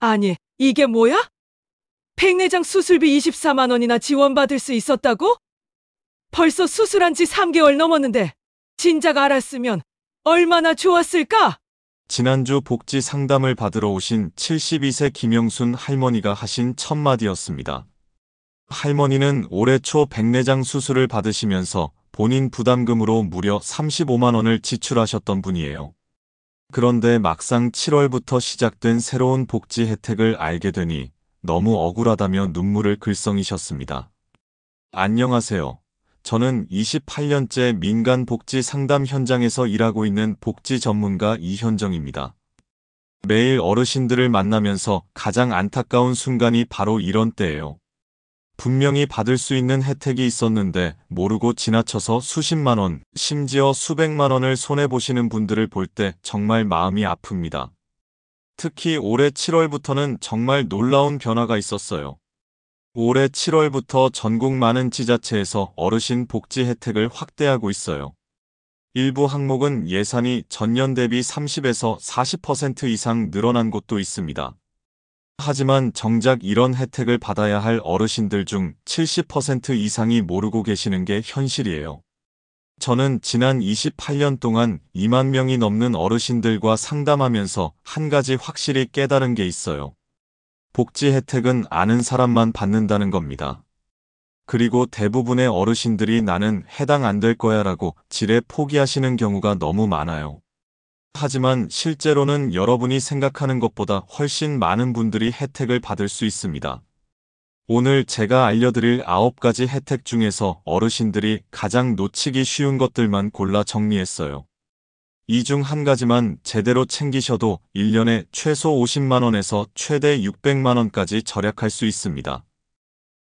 아니, 이게 뭐야? 백내장 수술비 24만 원이나 지원받을 수 있었다고? 벌써 수술한 지 3개월 넘었는데, 진작 알았으면 얼마나 좋았을까? 지난주 복지 상담을 받으러 오신 72세 김영순 할머니가 하신 첫 마디였습니다. 할머니는 올해 초 백내장 수술을 받으시면서 본인 부담금으로 무려 35만 원을 지출하셨던 분이에요. 그런데 막상 7월부터 시작된 새로운 복지 혜택을 알게 되니 너무 억울하다며 눈물을 글썽이셨습니다. 안녕하세요. 저는 28년째 민간 복지 상담 현장에서 일하고 있는 복지 전문가 이현정입니다. 매일 어르신들을 만나면서 가장 안타까운 순간이 바로 이런 때예요. 분명히 받을 수 있는 혜택이 있었는데 모르고 지나쳐서 수십만 원, 심지어 수백만 원을 손해보시는 분들을 볼 때 정말 마음이 아픕니다. 특히 올해 7월부터는 정말 놀라운 변화가 있었어요. 올해 7월부터 전국 많은 지자체에서 어르신 복지 혜택을 확대하고 있어요. 일부 항목은 예산이 전년 대비 30에서 40% 이상 늘어난 곳도 있습니다. 하지만 정작 이런 혜택을 받아야 할 어르신들 중 70% 이상이 모르고 계시는 게 현실이에요. 저는 지난 28년 동안 2만 명이 넘는 어르신들과 상담하면서 한 가지 확실히 깨달은 게 있어요. 복지 혜택은 아는 사람만 받는다는 겁니다. 그리고 대부분의 어르신들이 나는 해당 안 될 거야 라고 지레 포기하시는 경우가 너무 많아요. 하지만 실제로는 여러분이 생각하는 것보다 훨씬 많은 분들이 혜택을 받을 수 있습니다. 오늘 제가 알려드릴 9가지 혜택 중에서 어르신들이 가장 놓치기 쉬운 것들만 골라 정리했어요. 이 중 한 가지만 제대로 챙기셔도 1년에 최소 50만 원에서 최대 600만 원까지 절약할 수 있습니다.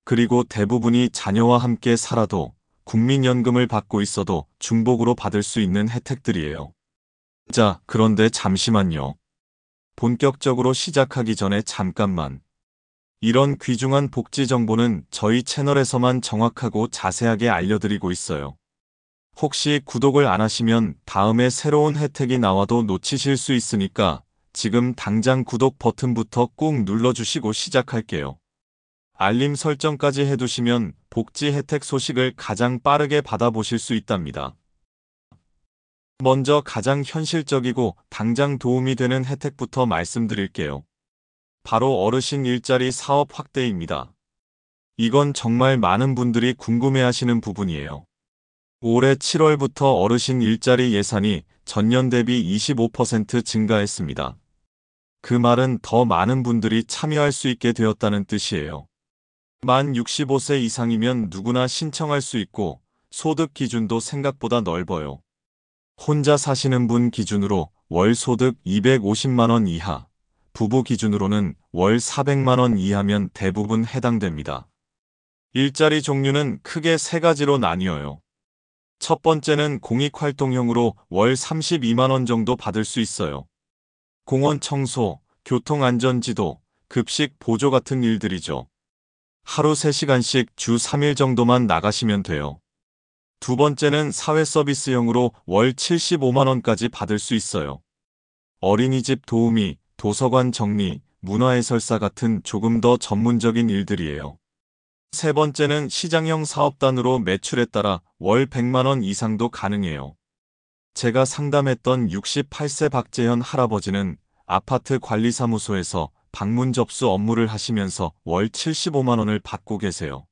그리고 대부분이 자녀와 함께 살아도 국민연금을 받고 있어도 중복으로 받을 수 있는 혜택들이에요. 자, 그런데 잠시만요. 본격적으로 시작하기 전에 잠깐만. 이런 귀중한 복지 정보는 저희 채널에서만 정확하고 자세하게 알려드리고 있어요. 혹시 구독을 안 하시면 다음에 새로운 혜택이 나와도 놓치실 수 있으니까 지금 당장 구독 버튼부터 꾹 눌러주시고 시작할게요. 알림 설정까지 해두시면 복지 혜택 소식을 가장 빠르게 받아보실 수 있답니다. 먼저 가장 현실적이고 당장 도움이 되는 혜택부터 말씀드릴게요. 바로 어르신 일자리 사업 확대입니다. 이건 정말 많은 분들이 궁금해하시는 부분이에요. 올해 7월부터 어르신 일자리 예산이 전년 대비 25% 증가했습니다. 그 말은 더 많은 분들이 참여할 수 있게 되었다는 뜻이에요. 만 65세 이상이면 누구나 신청할 수 있고 소득 기준도 생각보다 넓어요. 혼자 사시는 분 기준으로 월 소득 250만 원 이하, 부부 기준으로는 월 400만 원 이하면 대부분 해당됩니다. 일자리 종류는 크게 세 가지로 나뉘어요. 첫 번째는 공익활동형으로 월 32만 원 정도 받을 수 있어요. 공원 청소, 교통안전지도, 급식 보조 같은 일들이죠. 하루 3시간씩 주 3일 정도만 나가시면 돼요. 두 번째는 사회서비스형으로 월 75만 원까지 받을 수 있어요. 어린이집 도우미, 도서관 정리, 문화해설사 같은 조금 더 전문적인 일들이에요. 세 번째는 시장형 사업단으로 매출에 따라 월 100만 원 이상도 가능해요. 제가 상담했던 68세 박재현 할아버지는 아파트 관리사무소에서 방문 접수 업무를 하시면서 월 75만 원을 받고 계세요.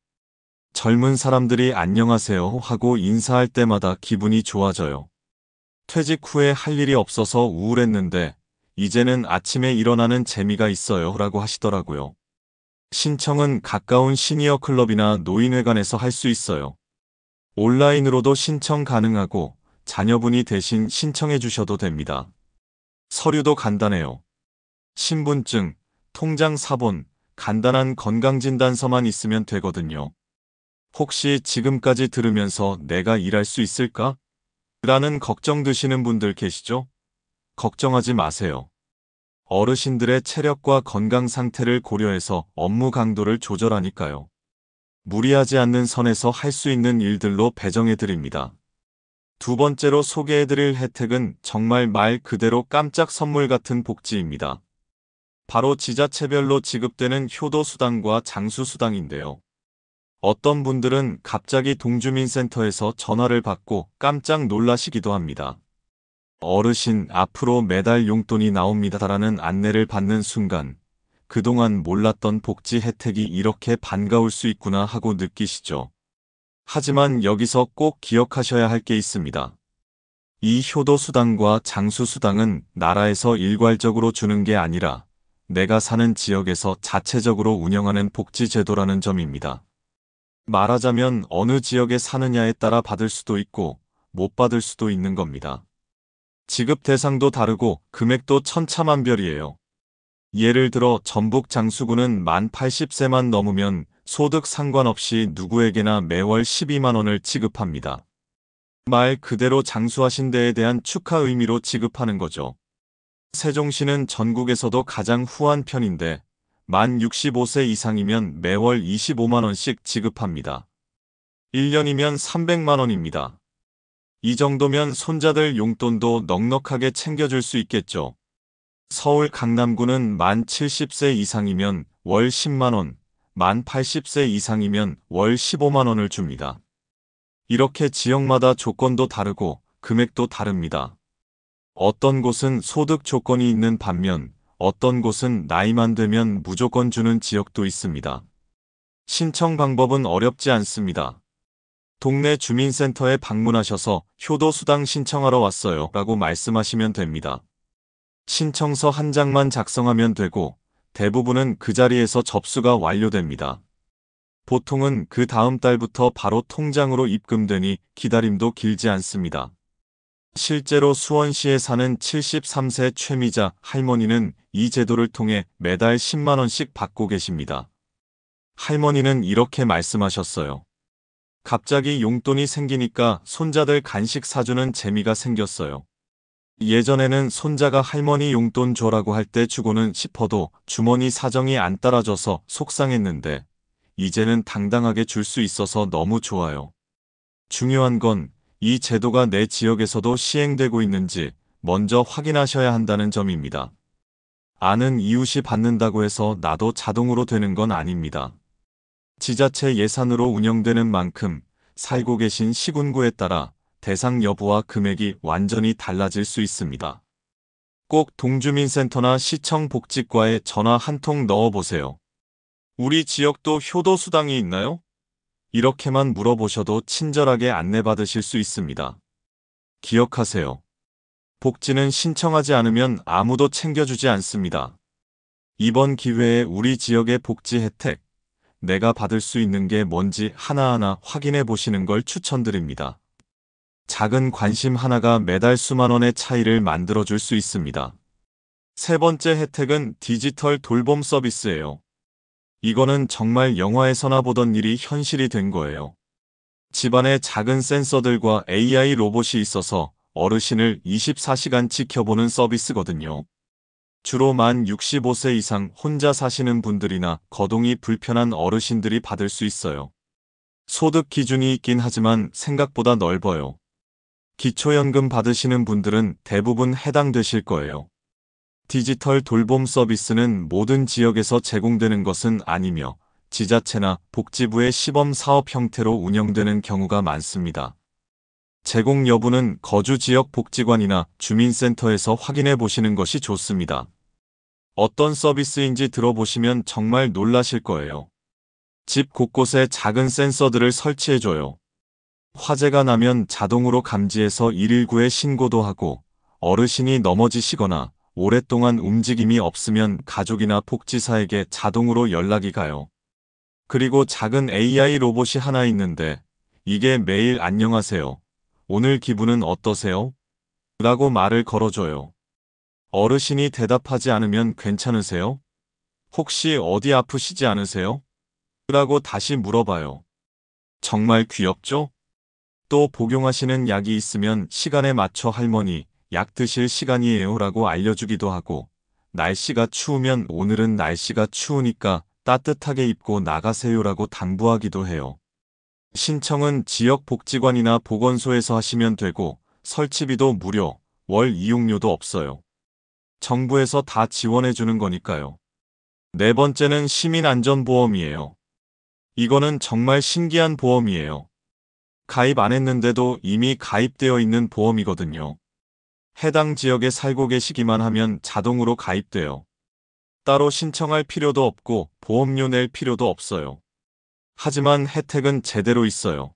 젊은 사람들이 안녕하세요 하고 인사할 때마다 기분이 좋아져요. 퇴직 후에 할 일이 없어서 우울했는데 이제는 아침에 일어나는 재미가 있어요 라고 하시더라고요. 신청은 가까운 시니어 클럽이나 노인회관에서 할 수 있어요. 온라인으로도 신청 가능하고 자녀분이 대신 신청해 주셔도 됩니다. 서류도 간단해요. 신분증, 통장 사본, 간단한 건강진단서만 있으면 되거든요. 혹시 지금까지 들으면서 내가 일할 수 있을까? 라는 걱정 드시는 분들 계시죠? 걱정하지 마세요. 어르신들의 체력과 건강 상태를 고려해서 업무 강도를 조절하니까요. 무리하지 않는 선에서 할 수 있는 일들로 배정해드립니다. 두 번째로 소개해드릴 혜택은 정말 말 그대로 깜짝 선물 같은 복지입니다. 바로 지자체별로 지급되는 효도수당과 장수수당인데요. 어떤 분들은 갑자기 동주민센터에서 전화를 받고 깜짝 놀라시기도 합니다. 어르신, 앞으로 매달 용돈이 나옵니다라는 안내를 받는 순간 그동안 몰랐던 복지 혜택이 이렇게 반가울 수 있구나 하고 느끼시죠. 하지만 여기서 꼭 기억하셔야 할 게 있습니다. 이 효도수당과 장수수당은 나라에서 일괄적으로 주는 게 아니라 내가 사는 지역에서 자체적으로 운영하는 복지제도라는 점입니다. 말하자면 어느 지역에 사느냐에 따라 받을 수도 있고 못 받을 수도 있는 겁니다. 지급 대상도 다르고 금액도 천차만별이에요. 예를 들어 전북 장수구는 만 80세만 넘으면 소득 상관없이 누구에게나 매월 12만 원을 지급합니다. 말 그대로 장수하신 데에 대한 축하 의미로 지급하는 거죠. 세종시는 전국에서도 가장 후한 편인데 만 65세 이상이면 매월 25만 원씩 지급합니다. 1년이면 300만 원입니다. 이 정도면 손자들 용돈도 넉넉하게 챙겨줄 수 있겠죠. 서울 강남구는 만 70세 이상이면 월 10만 원, 만 80세 이상이면 월 15만 원을 줍니다. 이렇게 지역마다 조건도 다르고 금액도 다릅니다. 어떤 곳은 소득 조건이 있는 반면 어떤 곳은 나이만 되면 무조건 주는 지역도 있습니다. 신청 방법은 어렵지 않습니다. 동네 주민센터에 방문하셔서 효도수당 신청하러 왔어요 라고 말씀하시면 됩니다. 신청서 한 장만 작성하면 되고 대부분은 그 자리에서 접수가 완료됩니다. 보통은 그 다음 달부터 바로 통장으로 입금되니 기다림도 길지 않습니다. 실제로 수원시에 사는 73세 최미자 할머니는 이 제도를 통해 매달 10만 원씩 받고 계십니다. 할머니는 이렇게 말씀하셨어요. 갑자기 용돈이 생기니까 손자들 간식 사주는 재미가 생겼어요. 예전에는 손자가 할머니 용돈 줘라고 할 때 주고는 싶어도 주머니 사정이 안 따라줘서 속상했는데 이제는 당당하게 줄 수 있어서 너무 좋아요. 중요한 건 이 제도가 내 지역에서도 시행되고 있는지 먼저 확인하셔야 한다는 점입니다. 아는 이웃이 받는다고 해서 나도 자동으로 되는 건 아닙니다. 지자체 예산으로 운영되는 만큼 살고 계신 시군구에 따라 대상 여부와 금액이 완전히 달라질 수 있습니다. 꼭 동주민센터나 시청 복지과에 전화 한 통 넣어보세요. 우리 지역도 효도수당이 있나요? 이렇게만 물어보셔도 친절하게 안내받으실 수 있습니다. 기억하세요. 복지는 신청하지 않으면 아무도 챙겨주지 않습니다. 이번 기회에 우리 지역의 복지 혜택, 내가 받을 수 있는 게 뭔지 하나하나 확인해 보시는 걸 추천드립니다. 작은 관심 하나가 매달 수만 원의 차이를 만들어줄 수 있습니다. 세 번째 혜택은 디지털 돌봄 서비스예요. 이거는 정말 영화에서나 보던 일이 현실이 된 거예요. 집안에 작은 센서들과 AI 로봇이 있어서 어르신을 24시간 지켜보는 서비스거든요. 주로 만 65세 이상 혼자 사시는 분들이나 거동이 불편한 어르신들이 받을 수 있어요. 소득 기준이 있긴 하지만 생각보다 넓어요. 기초연금 받으시는 분들은 대부분 해당되실 거예요. 디지털 돌봄 서비스는 모든 지역에서 제공되는 것은 아니며 지자체나 복지부의 시범사업 형태로 운영되는 경우가 많습니다. 제공 여부는 거주 지역 복지관이나 주민센터에서 확인해 보시는 것이 좋습니다. 어떤 서비스인지 들어보시면 정말 놀라실 거예요. 집 곳곳에 작은 센서들을 설치해줘요. 화재가 나면 자동으로 감지해서 119에 신고도 하고 어르신이 넘어지시거나 오랫동안 움직임이 없으면 가족이나 복지사에게 자동으로 연락이 가요. 그리고 작은 AI 로봇이 하나 있는데 이게 매일 안녕하세요. 오늘 기분은 어떠세요? 라고 말을 걸어줘요. 어르신이 대답하지 않으면 괜찮으세요? 혹시 어디 아프시지 않으세요? 라고 다시 물어봐요. 정말 귀엽죠? 또 복용하시는 약이 있으면 시간에 맞춰 할머니, 약 드실 시간이에요 라고 알려주기도 하고 날씨가 추우면 오늘은 날씨가 추우니까 따뜻하게 입고 나가세요라고 당부하기도 해요. 신청은 지역 복지관이나 보건소에서 하시면 되고 설치비도 무료, 월 이용료도 없어요. 정부에서 다 지원해 주는 거니까요. 네 번째는 시민안전보험이에요. 이거는 정말 신기한 보험이에요. 가입 안 했는데도 이미 가입되어 있는 보험이거든요. 해당 지역에 살고 계시기만 하면 자동으로 가입돼요. 따로 신청할 필요도 없고 보험료 낼 필요도 없어요. 하지만 혜택은 제대로 있어요.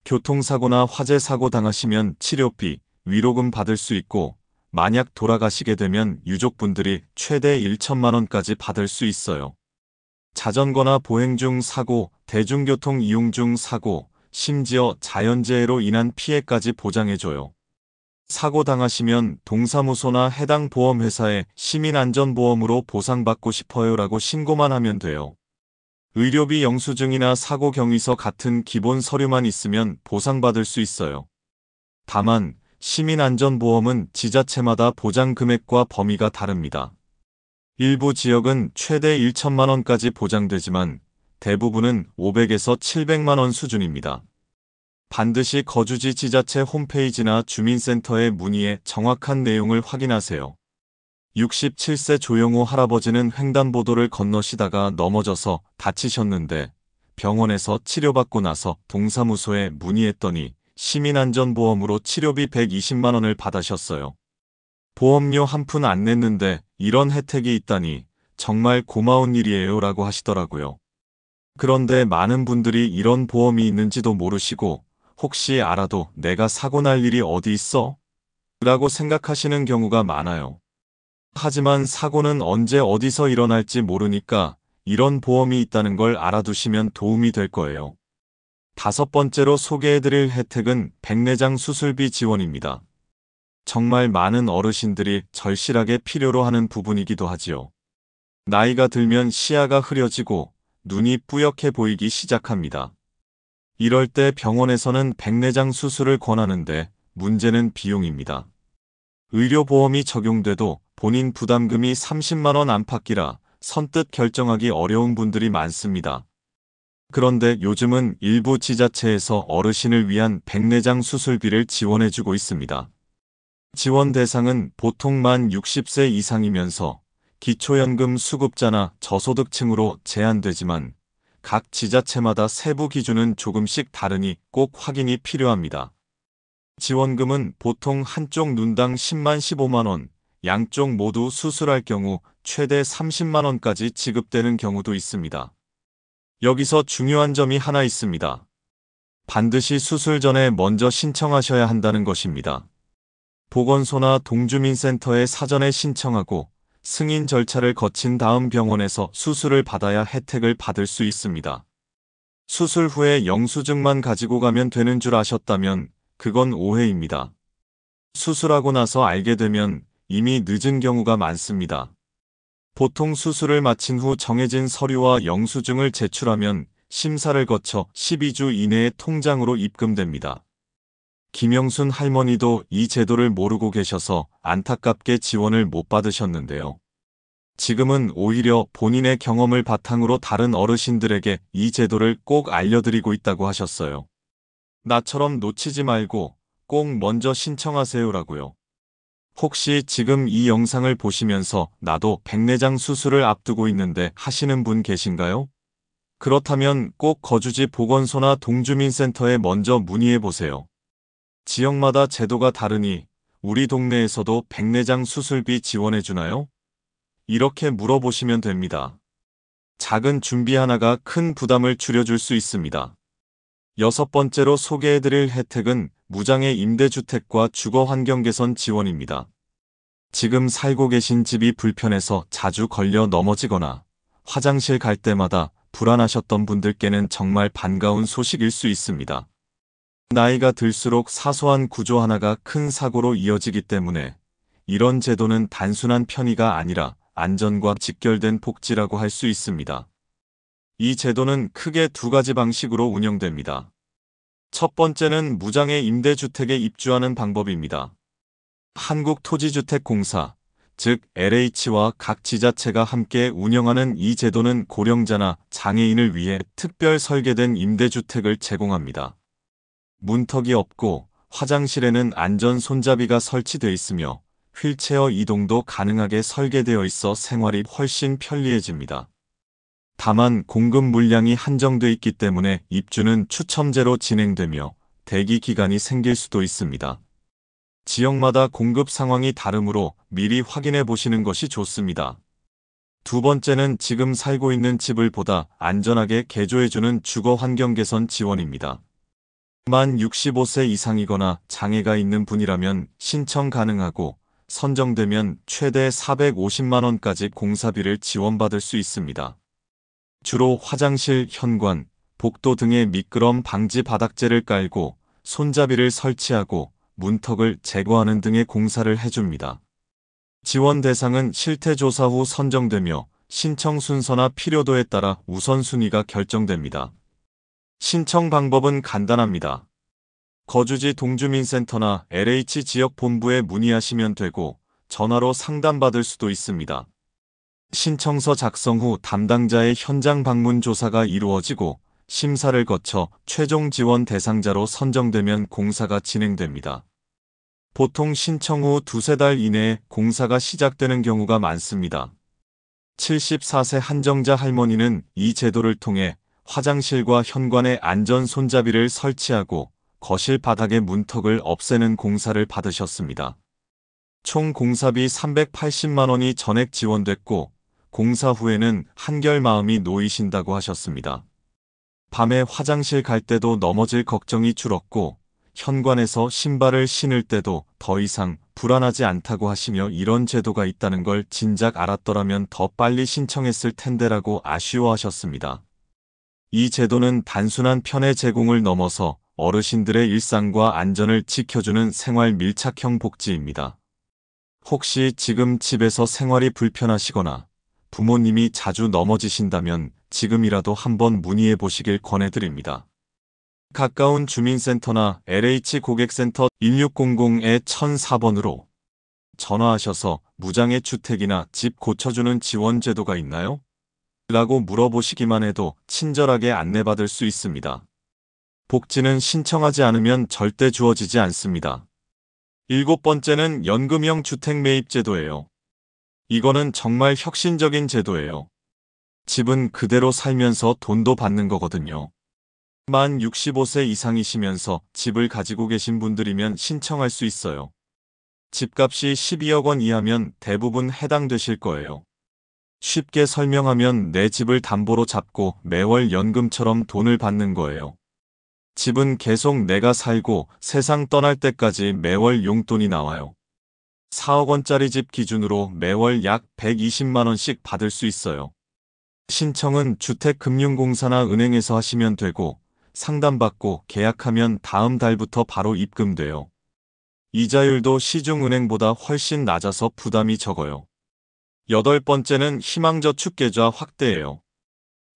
교통사고나 화재 사고 당하시면 치료비, 위로금 받을 수 있고 만약 돌아가시게 되면 유족분들이 최대 1천만 원까지 받을 수 있어요. 자전거나 보행 중 사고, 대중교통 이용 중 사고, 심지어 자연재해로 인한 피해까지 보장해줘요. 사고 당하시면 동사무소나 해당 보험회사에 시민안전보험으로 보상받고 싶어요라고 신고만 하면 돼요. 의료비 영수증이나 사고 경위서 같은 기본 서류만 있으면 보상받을 수 있어요. 다만 시민안전보험은 지자체마다 보장 금액과 범위가 다릅니다. 일부 지역은 최대 1천만 원까지 보장되지만 대부분은 500에서 700만 원 수준입니다. 반드시 거주지 지자체 홈페이지나 주민센터에 문의해 정확한 내용을 확인하세요. 67세 조영호 할아버지는 횡단보도를 건너시다가 넘어져서 다치셨는데 병원에서 치료받고 나서 동사무소에 문의했더니 시민안전보험으로 치료비 120만 원을 받으셨어요. 보험료 한 푼 안 냈는데 이런 혜택이 있다니 정말 고마운 일이에요 라고 하시더라고요. 그런데 많은 분들이 이런 보험이 있는지도 모르시고 혹시 알아도 내가 사고 날 일이 어디 있어? 라고 생각하시는 경우가 많아요. 하지만 사고는 언제 어디서 일어날지 모르니까 이런 보험이 있다는 걸 알아두시면 도움이 될 거예요. 다섯 번째로 소개해드릴 혜택은 백내장 수술비 지원입니다. 정말 많은 어르신들이 절실하게 필요로 하는 부분이기도 하지요. 나이가 들면 시야가 흐려지고 눈이 뿌옇게 보이기 시작합니다. 이럴 때 병원에서는 백내장 수술을 권하는데 문제는 비용입니다. 의료보험이 적용돼도 본인 부담금이 30만 원 안팎이라 선뜻 결정하기 어려운 분들이 많습니다. 그런데 요즘은 일부 지자체에서 어르신을 위한 백내장 수술비를 지원해주고 있습니다. 지원 대상은 보통 만 60세 이상이면서 기초연금 수급자나 저소득층으로 제한되지만 각 지자체마다 세부 기준은 조금씩 다르니 꼭 확인이 필요합니다. 지원금은 보통 한쪽 눈당 10만 15만 원, 양쪽 모두 수술할 경우 최대 30만 원까지 지급되는 경우도 있습니다. 여기서 중요한 점이 하나 있습니다. 반드시 수술 전에 먼저 신청하셔야 한다는 것입니다. 보건소나 동주민센터에 사전에 신청하고 승인 절차를 거친 다음 병원에서 수술을 받아야 혜택을 받을 수 있습니다. 수술 후에 영수증만 가지고 가면 되는 줄 아셨다면 그건 오해입니다. 수술하고 나서 알게 되면 이미 늦은 경우가 많습니다. 보통 수술을 마친 후 정해진 서류와 영수증을 제출하면 심사를 거쳐 12주 이내에 통장으로 입금됩니다. 김영순 할머니도 이 제도를 모르고 계셔서 안타깝게 지원을 못 받으셨는데요. 지금은 오히려 본인의 경험을 바탕으로 다른 어르신들에게 이 제도를 꼭 알려드리고 있다고 하셨어요. 나처럼 놓치지 말고 꼭 먼저 신청하세요라고요. 혹시 지금 이 영상을 보시면서 나도 백내장 수술을 앞두고 있는데 하시는 분 계신가요? 그렇다면 꼭 거주지 보건소나 동주민센터에 먼저 문의해 보세요. 지역마다 제도가 다르니 우리 동네에서도 백내장 수술비 지원해 주나요? 이렇게 물어보시면 됩니다. 작은 준비 하나가 큰 부담을 줄여줄 수 있습니다. 여섯 번째로 소개해드릴 혜택은 무장애 임대주택과 주거환경 개선 지원입니다. 지금 살고 계신 집이 불편해서 자주 걸려 넘어지거나 화장실 갈 때마다 불안하셨던 분들께는 정말 반가운 소식일 수 있습니다. 나이가 들수록 사소한 구조 하나가 큰 사고로 이어지기 때문에 이런 제도는 단순한 편의가 아니라 안전과 직결된 복지라고 할 수 있습니다. 이 제도는 크게 두 가지 방식으로 운영됩니다. 첫 번째는 무장애 임대주택에 입주하는 방법입니다. 한국토지주택공사, 즉 LH와 각 지자체가 함께 운영하는 이 제도는 고령자나 장애인을 위해 특별 설계된 임대주택을 제공합니다. 문턱이 없고 화장실에는 안전 손잡이가 설치되어 있으며 휠체어 이동도 가능하게 설계되어 있어 생활이 훨씬 편리해집니다. 다만 공급 물량이 한정돼 있기 때문에 입주는 추첨제로 진행되며 대기 기간이 생길 수도 있습니다. 지역마다 공급 상황이 다르므로 미리 확인해 보시는 것이 좋습니다. 두 번째는 지금 살고 있는 집을 보다 안전하게 개조해주는 주거 환경 개선 지원입니다. 만 65세 이상이거나 장애가 있는 분이라면 신청 가능하고 선정되면 최대 450만 원까지 공사비를 지원받을 수 있습니다. 주로 화장실, 현관, 복도 등의 미끄럼 방지 바닥재를 깔고 손잡이를 설치하고 문턱을 제거하는 등의 공사를 해줍니다. 지원 대상은 실태조사 후 선정되며 신청 순서나 필요도에 따라 우선순위가 결정됩니다. 신청 방법은 간단합니다. 거주지 동주민센터나 LH 지역본부에 문의하시면 되고 전화로 상담받을 수도 있습니다. 신청서 작성 후 담당자의 현장 방문 조사가 이루어지고 심사를 거쳐 최종 지원 대상자로 선정되면 공사가 진행됩니다. 보통 신청 후 두세 달 이내에 공사가 시작되는 경우가 많습니다. 74세 한정자 할머니는 이 제도를 통해 화장실과 현관에 안전 손잡이를 설치하고 거실 바닥의 문턱을 없애는 공사를 받으셨습니다. 총 공사비 380만 원이 전액 지원됐고 공사 후에는 한결 마음이 놓이신다고 하셨습니다. 밤에 화장실 갈 때도 넘어질 걱정이 줄었고 현관에서 신발을 신을 때도 더 이상 불안하지 않다고 하시며 이런 제도가 있다는 걸 진작 알았더라면 더 빨리 신청했을 텐데라고 아쉬워하셨습니다. 이 제도는 단순한 편의 제공을 넘어서 어르신들의 일상과 안전을 지켜주는 생활 밀착형 복지입니다. 혹시 지금 집에서 생활이 불편하시거나 부모님이 자주 넘어지신다면 지금이라도 한번 문의해 보시길 권해드립니다. 가까운 주민센터나 LH 고객센터 1600-1004번으로 전화하셔서 무장애 주택이나 집 고쳐주는 지원 제도가 있나요? 라고 물어보시기만 해도 친절하게 안내받을 수 있습니다. 복지는 신청하지 않으면 절대 주어지지 않습니다. 7번째는 연금형 주택 매입 제도예요. 이거는 정말 혁신적인 제도예요. 집은 그대로 살면서 돈도 받는 거거든요. 만 65세 이상이시면서 집을 가지고 계신 분들이면 신청할 수 있어요. 집값이 12억 원 이하면 대부분 해당되실 거예요. 쉽게 설명하면 내 집을 담보로 잡고 매월 연금처럼 돈을 받는 거예요. 집은 계속 내가 살고 세상 떠날 때까지 매월 용돈이 나와요. 4억 원짜리 집 기준으로 매월 약 120만 원씩 받을 수 있어요. 신청은 주택금융공사나 은행에서 하시면 되고 상담받고 계약하면 다음 달부터 바로 입금돼요. 이자율도 시중은행보다 훨씬 낮아서 부담이 적어요. 8번째는 희망저축계좌 확대예요.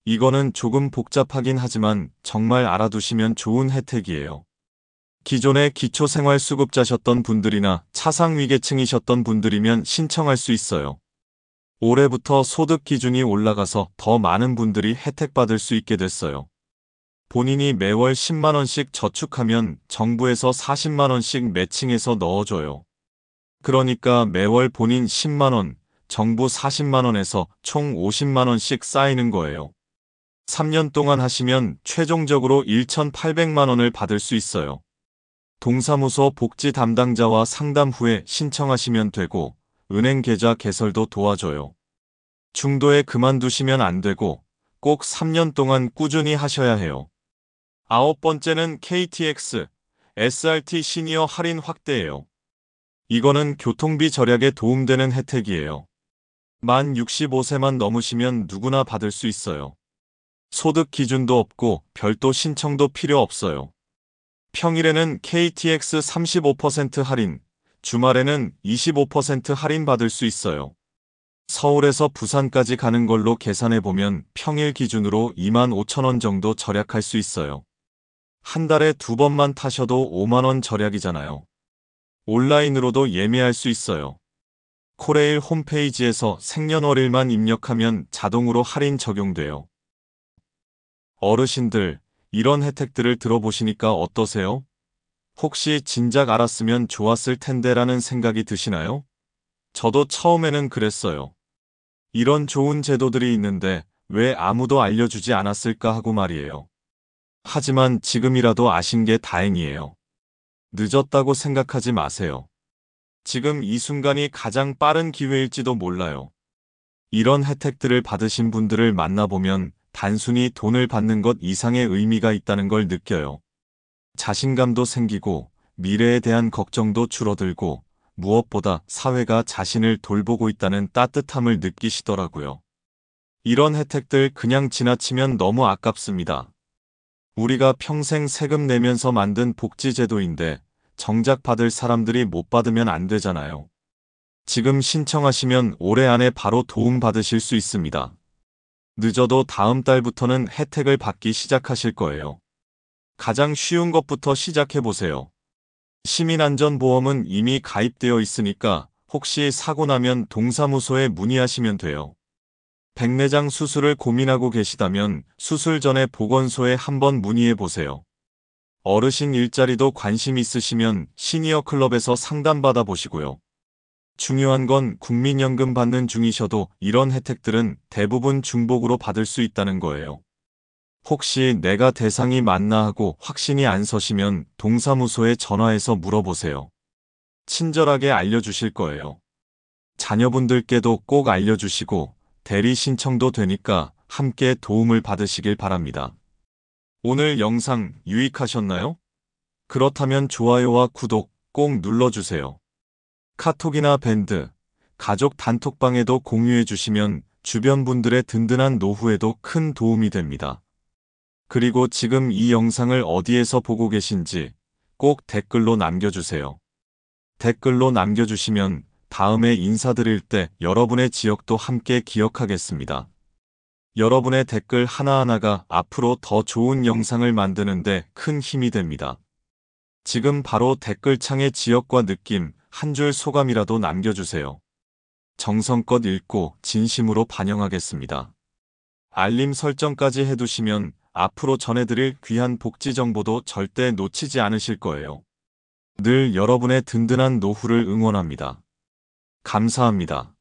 이거는 조금 복잡하긴 하지만 정말 알아두시면 좋은 혜택이에요. 기존에 기초생활수급자셨던 분들이나 차상위계층이셨던 분들이면 신청할 수 있어요. 올해부터 소득 기준이 올라가서 더 많은 분들이 혜택받을 수 있게 됐어요. 본인이 매월 10만 원씩 저축하면 정부에서 40만 원씩 매칭해서 넣어줘요. 그러니까 매월 본인 10만 원, 정부 40만 원에서 총 50만 원씩 쌓이는 거예요. 3년 동안 하시면 최종적으로 1,800만 원을 받을 수 있어요. 동사무소 복지 담당자와 상담 후에 신청하시면 되고 은행 계좌 개설도 도와줘요. 중도에 그만두시면 안 되고 꼭 3년 동안 꾸준히 하셔야 해요. 9번째는 KTX, SRT 시니어 할인 확대예요. 이거는 교통비 절약에 도움되는 혜택이에요. 만 65세만 넘으시면 누구나 받을 수 있어요. 소득 기준도 없고 별도 신청도 필요 없어요. 평일에는 KTX 35% 할인, 주말에는 25% 할인 받을 수 있어요. 서울에서 부산까지 가는 걸로 계산해보면 평일 기준으로 2만 5천 원 정도 절약할 수 있어요. 한 달에 2번만 타셔도 5만 원 절약이잖아요. 온라인으로도 예매할 수 있어요. 코레일 홈페이지에서 생년월일만 입력하면 자동으로 할인 적용돼요. 어르신들, 이런 혜택들을 들어보시니까 어떠세요? 혹시 진작 알았으면 좋았을 텐데라는 생각이 드시나요? 저도 처음에는 그랬어요. 이런 좋은 제도들이 있는데 왜 아무도 알려주지 않았을까 하고 말이에요. 하지만 지금이라도 아신 게 다행이에요. 늦었다고 생각하지 마세요. 지금 이 순간이 가장 빠른 기회일지도 몰라요. 이런 혜택들을 받으신 분들을 만나보면 단순히 돈을 받는 것 이상의 의미가 있다는 걸 느껴요. 자신감도 생기고 미래에 대한 걱정도 줄어들고 무엇보다 사회가 자신을 돌보고 있다는 따뜻함을 느끼시더라고요. 이런 혜택들 그냥 지나치면 너무 아깝습니다. 우리가 평생 세금 내면서 만든 복지제도인데 정작 받을 사람들이 못 받으면 안 되잖아요. 지금 신청하시면 올해 안에 바로 도움 받으실 수 있습니다. 늦어도 다음 달부터는 혜택을 받기 시작하실 거예요. 가장 쉬운 것부터 시작해 보세요. 시민안전보험은 이미 가입되어 있으니까 혹시 사고 나면 동사무소에 문의하시면 돼요. 백내장 수술을 고민하고 계시다면 수술 전에 보건소에 한번 문의해 보세요. 어르신 일자리도 관심 있으시면 시니어 클럽에서 상담받아 보시고요. 중요한 건 국민연금 받는 중이셔도 이런 혜택들은 대부분 중복으로 받을 수 있다는 거예요. 혹시 내가 대상이 맞나 하고 확신이 안 서시면 동사무소에 전화해서 물어보세요. 친절하게 알려주실 거예요. 자녀분들께도 꼭 알려주시고 대리 신청도 되니까 함께 도움을 받으시길 바랍니다. 오늘 영상 유익하셨나요? 그렇다면 좋아요와 구독 꼭 눌러주세요. 카톡이나 밴드, 가족 단톡방에도 공유해 주시면 주변 분들의 든든한 노후에도 큰 도움이 됩니다. 그리고 지금 이 영상을 어디에서 보고 계신지 꼭 댓글로 남겨주세요. 댓글로 남겨주시면 다음에 인사드릴 때 여러분의 지역도 함께 기억하겠습니다. 여러분의 댓글 하나하나가 앞으로 더 좋은 영상을 만드는데 큰 힘이 됩니다. 지금 바로 댓글창에 지역과 느낌, 한 줄 소감이라도 남겨주세요. 정성껏 읽고 진심으로 반영하겠습니다. 알림 설정까지 해두시면 앞으로 전해드릴 귀한 복지 정보도 절대 놓치지 않으실 거예요. 늘 여러분의 든든한 노후를 응원합니다. 감사합니다.